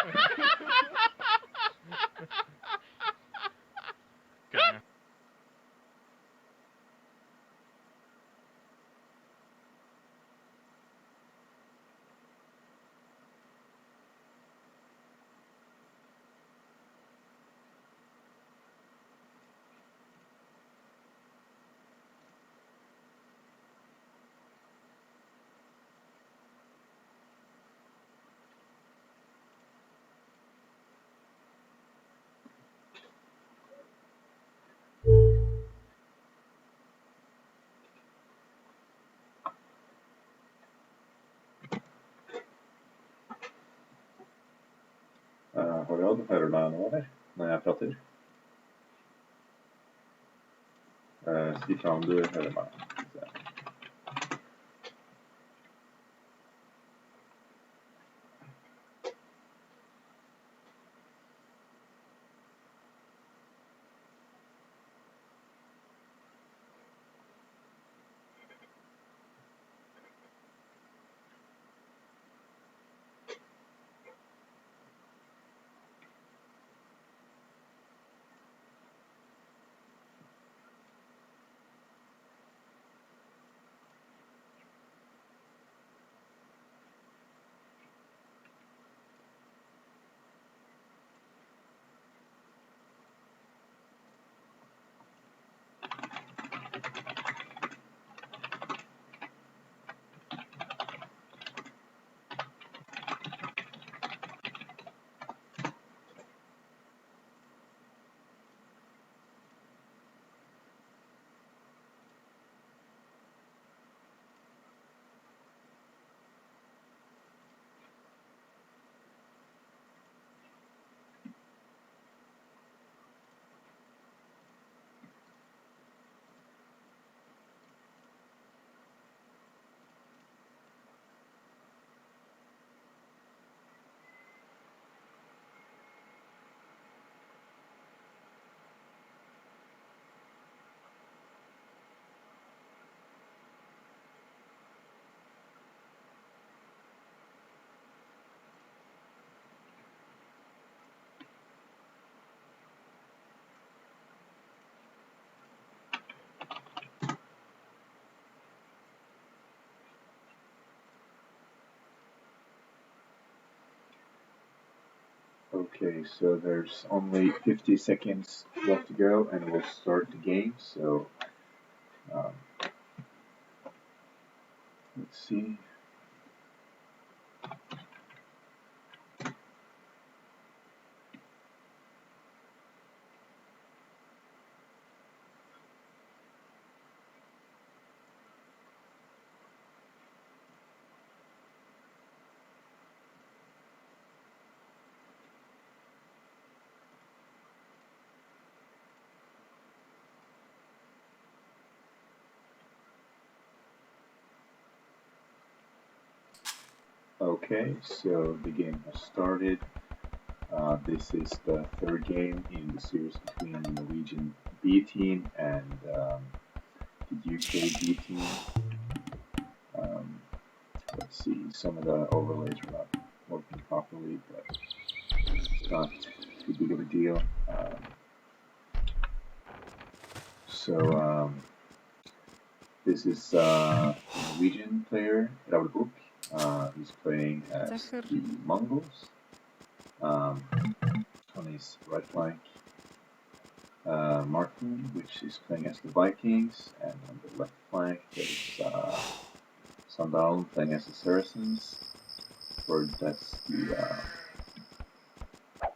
Okay. Har jag hører du meg nå, eller? Når jeg prater? Si fra om du hører meg. Okay, so there's only 50 seconds left to go and we'll start the game, so um, let's see. Okay, so the game has started. This is the third game in the series between the Norwegian B team and the UK B team. Let's see, some of the overlays are not working properly, but it's not too big of a deal. So this is a Norwegian player, Raul. He's playing as the Mongols. On his right flank, Martin, which is playing as the Vikings, and on the left flank there's Sandal playing as the Saracens, or that's the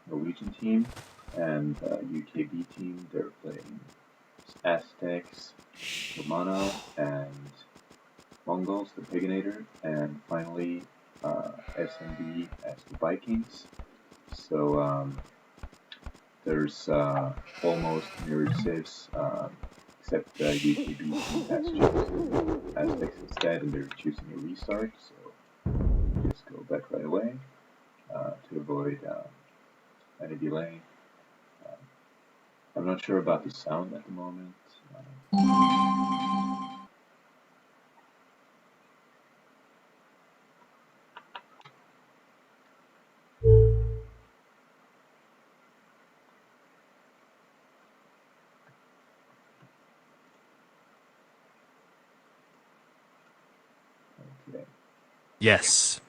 Norwegian team, and UKB team, they're playing Aztecs, Romano, and Mongols, the Paganator, and finally SMB as the Vikings. So there's almost mirrored saves, except the UKB team has chosen Aztecs instead, and they're choosing a restart, so just go back right away to avoid any delay. I'm not sure about the sound at the moment. Yes.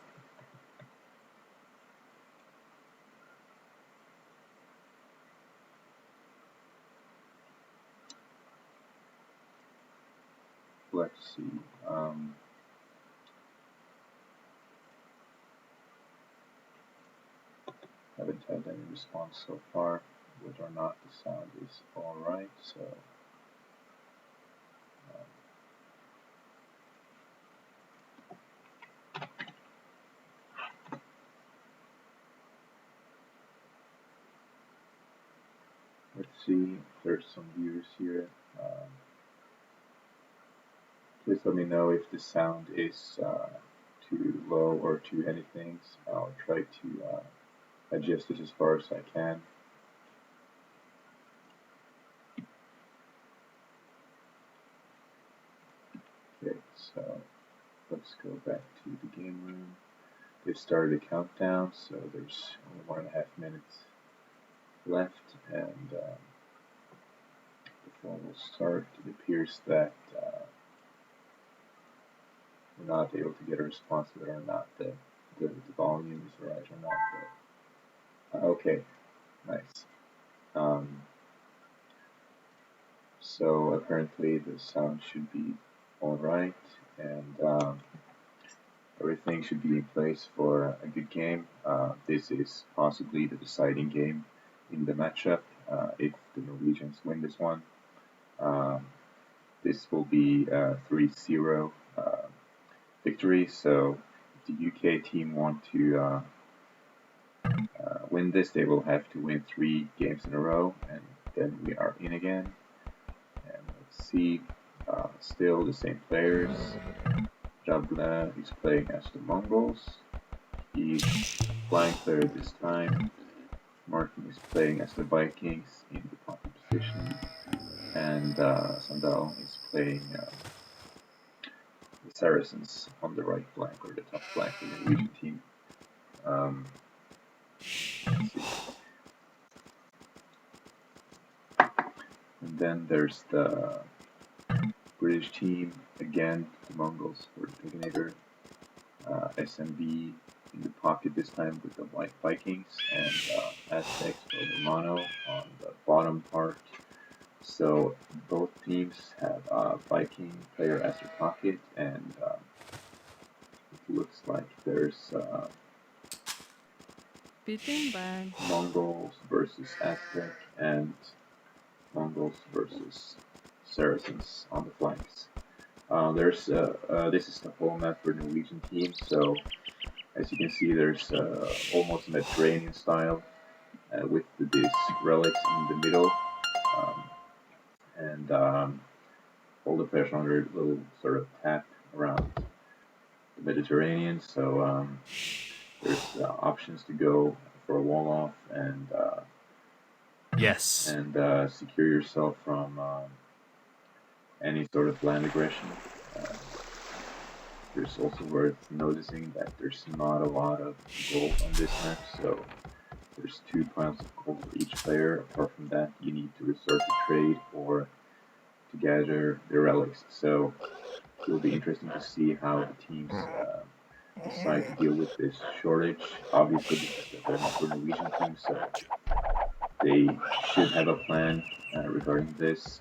Let's see. Haven't had any response so far, whether or not the sound is alright, so let's see if there's some viewers here. Please let me know if the sound is too low or too anything. I'll try to adjust it as far as I can. Okay, so let's go back to the game room. They've started a countdown, so there's only 1.5 minutes left, and before we'll start, it appears that we're not able to get a response whether or not the volume is right or not. But, okay, nice. So apparently the sound should be alright, and everything should be in place for a good game. This is possibly the deciding game in the matchup. If the Norwegians win this one, this will be a 3-0 victory. So if the UK team want to win this, they will have to win 3 games in a row, and then we are in again. And let's see, still the same players. Jabla is playing as the Mongols. He's flying player this time. Martin is playing as the Vikings in the pocket position, and Sandal is playing the Saracens on the right flank, or the top flank of the Norwegian team. Let's see. And then there's the British team, again, the Mongols for the Piginator, SMB in the pocket this time with the White Vikings, and Aztecs for the Mono on the bottom part. So both teams have a Viking player as their pocket, and it looks like there's Mongols versus Aztec and Mongols versus Saracens on the flanks. This is the whole map for the Norwegian team, so as you can see there's almost a Mediterranean style with these relics in the middle, and all the players are under a little sort of tap around the Mediterranean, so there's options to go for a wall off and Yes. and secure yourself from any sort of land aggression. There's also worth noticing that there's not a lot of gold on this map, so there's 2 piles of gold for each player. Apart from that, you need to resort to trade or to gather the relics. So it will be interesting to see how the teams decide to deal with this shortage. Obviously, this is the home of the Norwegian team, so they should have a plan regarding this.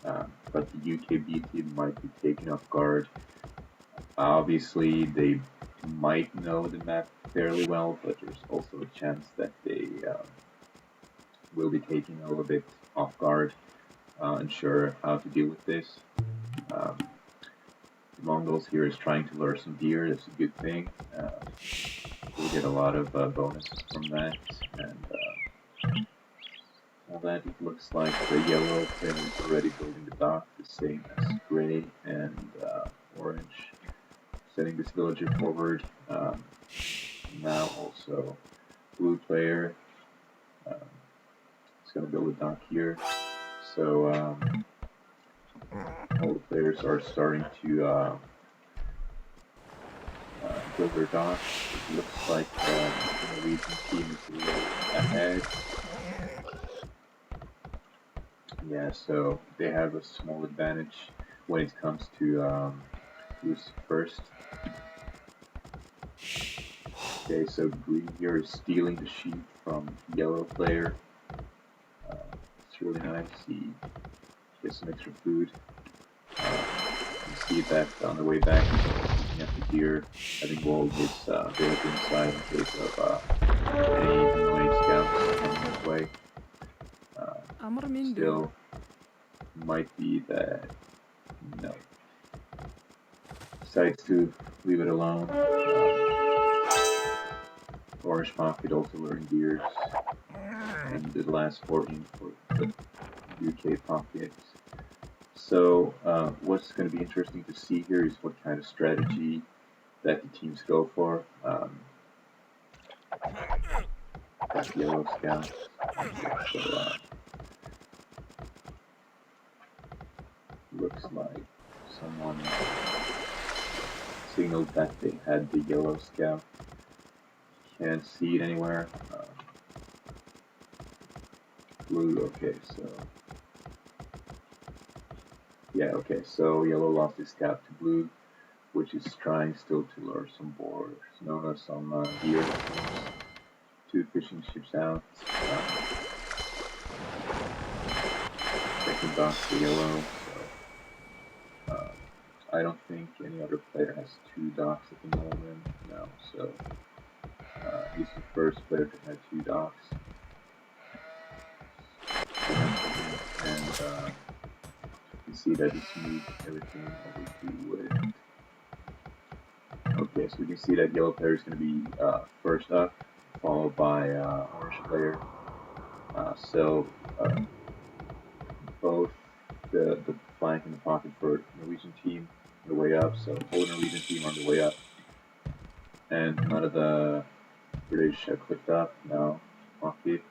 But the UKB team might be taken off guard. Obviously, they might know the map fairly well, but there's also a chance that they will be taken a little bit off guard, unsure how to deal with this. The Mongols here is trying to lure some deer. That's a good thing. We'll get a lot of bonuses from that, and all that. It looks like the yellow thing is already building the dock, the same as gray and orange. Setting this villager forward. Now also blue player is going to build a dock here. So all the players are starting to build their docks. It looks like the Norwegian team is a little ahead. Yeah, so they have a small advantage when it comes to who's first. Okay, so green here is stealing the sheep from yellow player. It's really nice. He gets some extra food. You see that on the way back, he's picking up the deer, having walled his villager inside in case of any annoying scouts coming his way. Still, might be that, no. Decides to leave it alone. Orange Pocket also learned gears, and the last 14 for the UK Pockets. So what's going to be interesting to see here is what kind of strategy that the teams go for. Got yellow scouts. So looks like someone signaled that they had the yellow scout. Can't see it anywhere. Blue, okay, so yeah, okay, so yellow lost his scout to blue, which is trying still to lure some boars. Notice some deer. Two fishing ships out. Second dock for yellow. So I don't think any other player has two docks at the moment. No, so he's the first player to have two docks. And you see that he's moved everything over to it. Okay, so we can see that yellow player is going to be first up, followed by orange player. So both the flank and the pocket for Norwegian team on the way up, so both Norwegian team on the way up. And none of the British clicked up. No, pocket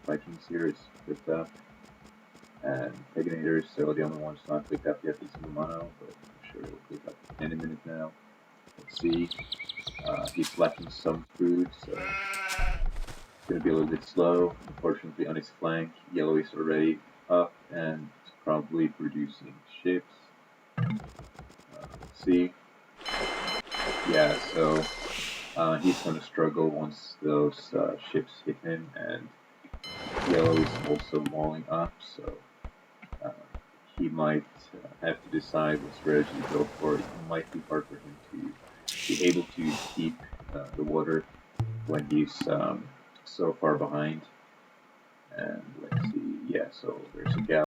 Vikings here is clicked up. And Paganators, so the only one that's not clicked up yet is Mumano, but I'm sure it'll click up any minute now. Let's see. He's lacking some food, so it's going to be a little bit slow. Unfortunately, on his flank, yellow is already up and probably producing ships. Let's see. Yeah, so he's going to struggle once those ships hit him, and yellow is also walling up, so he might have to decide what strategy to go for. It might be hard for him to be able to keep the water when he's so far behind. And let's see, yeah, so there's a gap.